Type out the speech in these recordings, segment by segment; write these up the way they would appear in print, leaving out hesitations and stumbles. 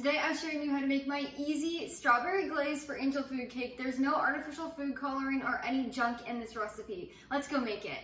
Today I'm showing you how to make my easy strawberry glaze for angel food cake. There's no artificial food coloring or any junk in this recipe. Let's go make it.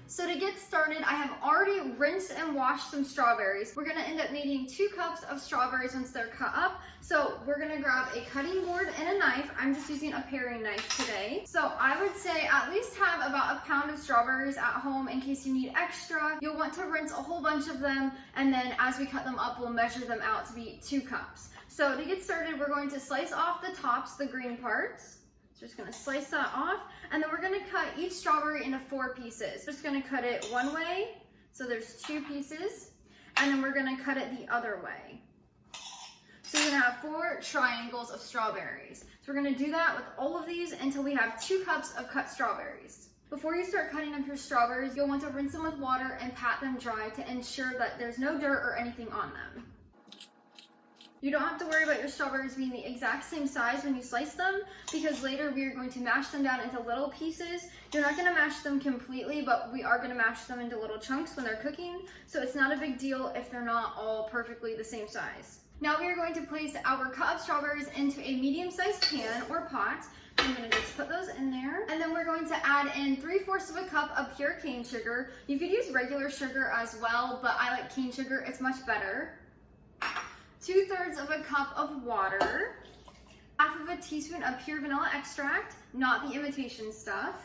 So to get started, I have already rinsed and washed some strawberries. We're gonna end up needing 2 cups of strawberries once they're cut up. So we're gonna grab a cutting board and a knife. I'm just using a paring knife today. So I would say at least have about a pound of strawberries at home in case you need extra. You'll want to rinse a whole bunch of them, and then as we cut them up, we'll measure them out to be 2 cups. So to get started, we're going to slice off the tops, the green parts. Just gonna slice that off, and then we're gonna cut each strawberry into 4 pieces. Just gonna cut it one way, so there's 2 pieces, and then we're gonna cut it the other way. So you're gonna have 4 triangles of strawberries. So we're gonna do that with all of these until we have 2 cups of cut strawberries. Before you start cutting up your strawberries, you'll want to rinse them with water and pat them dry to ensure that there's no dirt or anything on them. You don't have to worry about your strawberries being the exact same size when you slice them, because later we are going to mash them down into little pieces. You're not going to mash them completely, but we are going to mash them into little chunks when they're cooking, so it's not a big deal if they're not all perfectly the same size. Now we are going to place our cut up strawberries into a medium-sized pan or pot. I'm going to just put those in there, and then we're going to add in 3/4 of a cup of pure cane sugar. You could use regular sugar as well, but I like cane sugar, it's much better. 2/3 of a cup of water, 1/2 of a teaspoon of pure vanilla extract, not the imitation stuff,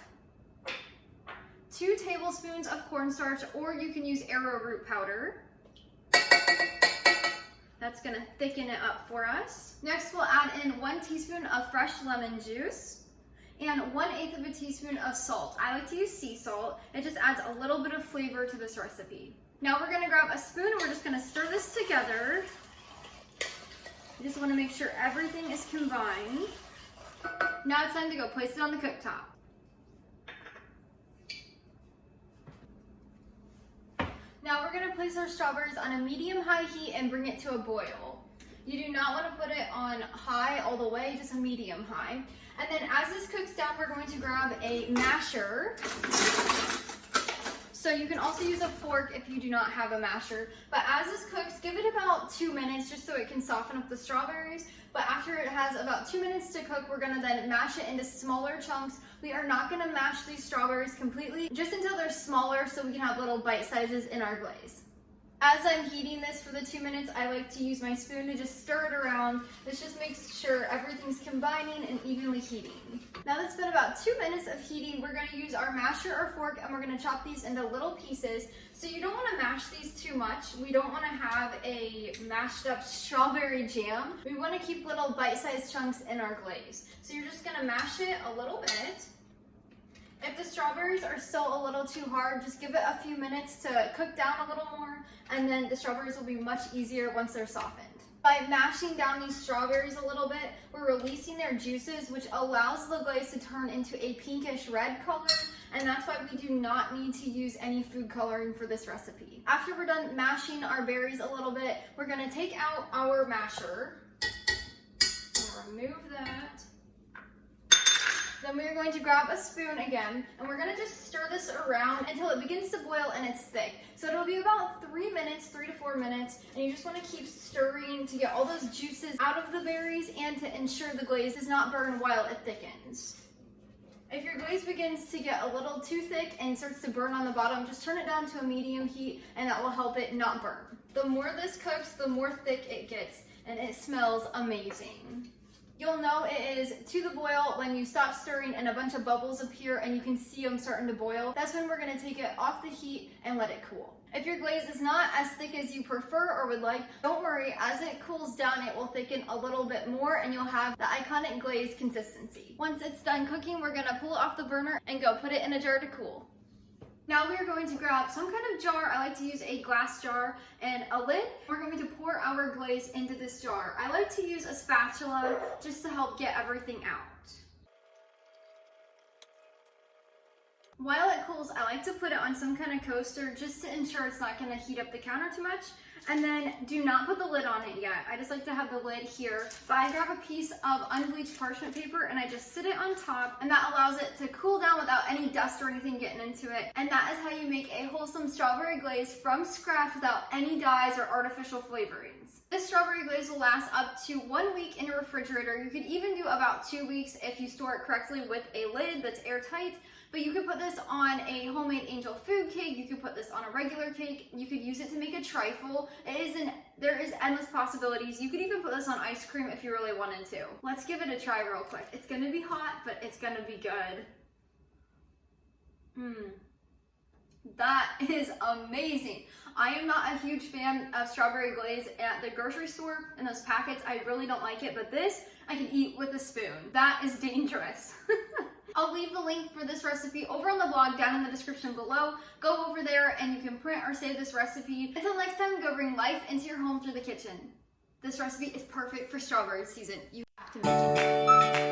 2 tablespoons of cornstarch, or you can use arrowroot powder. That's gonna thicken it up for us. Next, we'll add in 1 teaspoon of fresh lemon juice and 1/8 of a teaspoon of salt. I like to use sea salt. It just adds a little bit of flavor to this recipe. Now we're gonna grab a spoon and we're just gonna stir this together. You just want to make sure everything is combined. Now it's time to go place it on the cooktop. Now we're going to place our strawberries on a medium-high heat and bring it to a boil. You do not want to put it on high all the way, just a medium-high. And then as this cooks down, we're going to grab a masher. So you can also use a fork if you do not have a masher. But as this cooks, give it about 2 minutes just so it can soften up the strawberries. But after it has about 2 minutes to cook, we're gonna then mash it into smaller chunks. We are not gonna mash these strawberries completely, just until they're smaller so we can have little bite sizes in our glaze. As I'm heating this for the 2 minutes, I like to use my spoon to just stir it around. This just makes sure everything's combining and evenly heating. Now that it's been about 2 minutes of heating, we're gonna use our masher or fork and we're gonna chop these into little pieces. So you don't wanna mash these too much. We don't wanna have a mashed up strawberry jam. We wanna keep little bite-sized chunks in our glaze. So you're just gonna mash it a little bit. If the strawberries are still a little too hard, just give it a few minutes to cook down a little more, and then the strawberries will be much easier once they're softened. By mashing down these strawberries a little bit, we're releasing their juices, which allows the glaze to turn into a pinkish red color, and that's why we do not need to use any food coloring for this recipe. After we're done mashing our berries a little bit, we're gonna take out our masher, and remove that. Then we're going to grab a spoon again, and we're gonna just stir this around until it begins to boil and it's thick. So it'll be about 3 minutes, 3 to 4 minutes, and you just wanna keep stirring to get all those juices out of the berries and to ensure the glaze does not burn while it thickens. If your glaze begins to get a little too thick and starts to burn on the bottom, just turn it down to a medium heat and that will help it not burn. The more this cooks, the more thick it gets, and it smells amazing. You'll know it is to the boil when you stop stirring and a bunch of bubbles appear and you can see them starting to boil. That's when we're gonna take it off the heat and let it cool. If your glaze is not as thick as you prefer or would like, don't worry, as it cools down, it will thicken a little bit more and you'll have the iconic glaze consistency. Once it's done cooking, we're gonna pull it off the burner and go put it in a jar to cool. Now we are going to grab some kind of jar. I like to use a glass jar and a lid. We're going to pour our glaze into this jar. I like to use a spatula just to help get everything out. While it cools, I like to put it on some kind of coaster just to ensure it's not going to heat up the counter too much. And then do not put the lid on it yet. I just like to have the lid here. But I grab a piece of unbleached parchment paper and I just sit it on top, and that allows it to cool down without any dust or anything getting into it. And that is how you make a wholesome strawberry glaze from scratch without any dyes or artificial flavorings. This strawberry glaze will last up to 1 week in your refrigerator. You could even do about 2 weeks if you store it correctly with a lid that's airtight. But you could put this on a homemade angel food cake. You could put this on a regular cake. You could use it to make a trifle. There is endless possibilities. You could even put this on ice cream if you really wanted to. Let's give it a try real quick. It's gonna be hot, but it's gonna be good. That is amazing. I am not a huge fan of strawberry glaze at the grocery store in those packets. I really don't like it, but this I can eat with a spoon. That is dangerous. I'll leave the link for this recipe over on the blog down in the description below. Go over there and you can print or save this recipe. Until next time, go bring life into your home through the kitchen. This recipe is perfect for strawberry season. You have to make it.